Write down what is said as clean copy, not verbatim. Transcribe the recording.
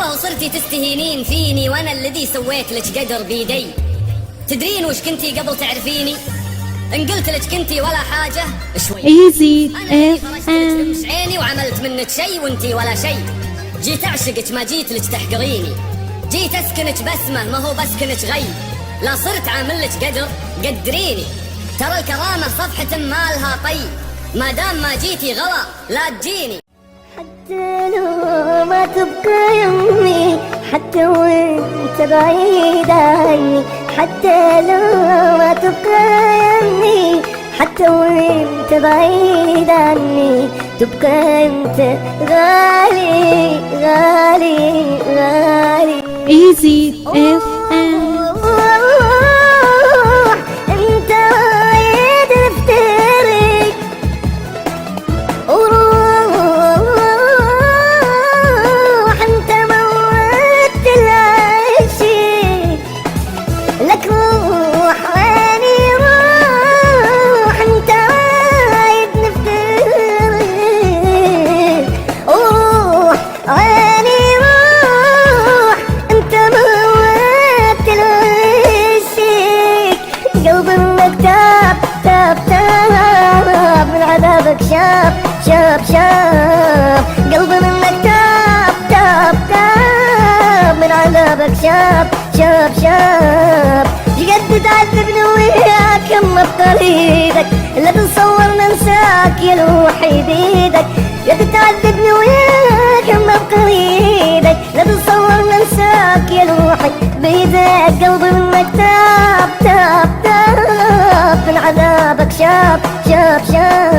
والله وصرتي تستهينين فيني وانا الذي سويت لك قدر بيدي. تدرين وش كنتي قبل تعرفيني؟ ان قلت لك كنتي ولا حاجه شوي. ايزي انا اللي فرشت لك لمس عيني وعملت منك شي وانتي ولا شي. جيت اعشقك ما جيت لك تحقريني، جيت اسكنك بسمه ما هو بسكنك غي. لا صرت عامل لك قدر قدريني، ترى الكرامه صفحه ما لها طي، ما دام ما جيتي غلا لا تجيني. حتى لو ما تبقى يمي، حتى وانت بعيد عني، حتى لو ما تبقى يمي، حتى وانت بعيد عني، تبقى انت غالي غالي غالي. ايزي اف ام. انت وايد نفترق لك روح واني روح، انت وايد نفترق وروح واني روح، انت موت العشق. قلبي منك تاب تاب تاب، من عذابك شاب شاب شاب. قلبي منك تاب تاب تاب، من عذابك شاب شاب شاب. قد تعذبني وياك اما بطريقك، لا تتصور ننساك يا الوحيد ايدك. قد تعذبني وياك اما بقريبك، لا تتصور ننساك يا الوحيد بيدك. قلبي منك تاب تاب تاب، من عذابك شاب شاب شاب.